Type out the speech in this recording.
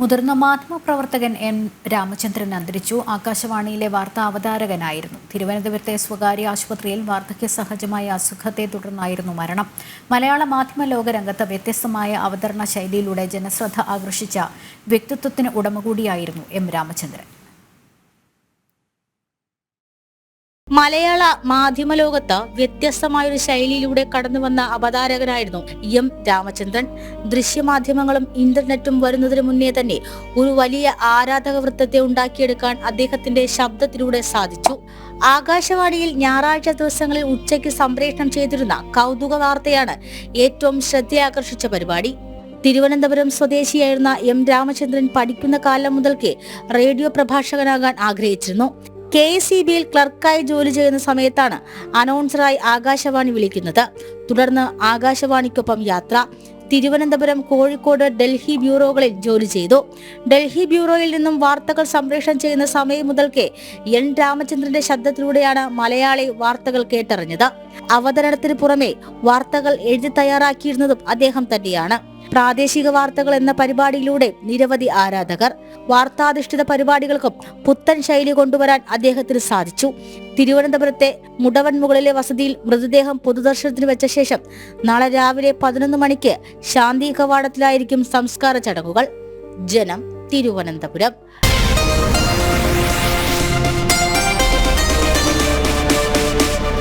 മുതിർന്ന മാധ്യമപ്രവർത്തകൻ എം രാമചന്ദ്രൻ അന്തരിച്ചു. ആകാശവാണിയിലെ വാർത്താ അവതാരകനായിരുന്നു. തിരുവനന്തപുരത്തെ സ്വകാര്യ ആശുപത്രിയിൽ വാർദ്ധക്യ സഹജമായ അസുഖത്തെ തുടർന്നായിരുന്നു മരണം. മലയാള മാധ്യമ ലോകരംഗത്ത് വ്യത്യസ്തമായ അവതരണ ശൈലിയിലൂടെ ജനശ്രദ്ധ ആകർഷിച്ച വ്യക്തിത്വത്തിന് ഉടമ കൂടിയായിരുന്നു എം രാമചന്ദ്രൻ. മലയാള മാധ്യമ ലോകത്ത് വ്യത്യസ്തമായൊരു ശൈലിയിലൂടെ കടന്നുവന്ന അവതാരകനായിരുന്നു എം രാമചന്ദ്രൻ. ദൃശ്യമാധ്യമങ്ങളും ഇന്റർനെറ്റും വരുന്നതിന് മുന്നേ തന്നെ ഒരു വലിയ ആരാധക വൃത്തത്തെ ഉണ്ടാക്കിയെടുക്കാൻ അദ്ദേഹത്തിന്റെ ശബ്ദത്തിലൂടെ സാധിച്ചു. ആകാശവാണിയിൽ ഞായറാഴ്ച ദിവസങ്ങളിൽ ഉച്ചയ്ക്ക് സംപ്രേഷണം ചെയ്തിരുന്ന കൗതുക വാർത്തയാണ് ഏറ്റവും ശ്രദ്ധയാകർഷിച്ച പരിപാടി. തിരുവനന്തപുരം സ്വദേശിയായിരുന്ന എം രാമചന്ദ്രൻ പഠിക്കുന്ന കാലം മുതൽക്കേ റേഡിയോ പ്രഭാഷകനാകാൻ ആഗ്രഹിച്ചിരുന്നു. KSEBയിൽ ക്ലർക്കായി ജോലി ചെയ്യുന്ന സമയത്താണ് അനൗൺസറായി ആകാശവാണി വിളിക്കുന്നത്. തുടർന്ന് ആകാശവാണിക്കൊപ്പം യാത്ര. തിരുവനന്തപുരം, കോഴിക്കോട്, ഡൽഹി ബ്യൂറോകളിൽ ജോലി ചെയ്തു. ഡൽഹി ബ്യൂറോയിൽ നിന്നും വാർത്തകൾ സംപ്രേഷണം ചെയ്യുന്ന സമയം മുതൽക്കേ എൻ രാമചന്ദ്രന്റെ ശബ്ദത്തിലൂടെയാണ് മലയാളി വാർത്തകൾ കേട്ടറിഞ്ഞത്. അവതരണത്തിന് പുറമെ വാർത്തകൾ എഴുതി തയ്യാറാക്കിയിരുന്നതും അദ്ദേഹം തന്നെയാണ്. പ്രാദേശിക വാർത്തകൾ എന്ന പരിപാടിയിലൂടെ നിരവധി ആരാധകർ. വാർത്താധിഷ്ഠിത പരിപാടികൾക്കും പുത്തൻ ശൈലി കൊണ്ടുവരാൻ അദ്ദേഹത്തിന് സാധിച്ചു. തിരുവനന്തപുരത്തെ മുടവൻമുകളിലെ വസതിയിൽ മൃതദേഹം പൊതുദർശനത്തിന് വെച്ച ശേഷം നാളെ രാവിലെ 11 മണിക്ക് ശാന്തി കവാടത്തിലായിരിക്കും സംസ്കാര ചടങ്ങുകൾ. ജനം, തിരുവനന്തപുരം.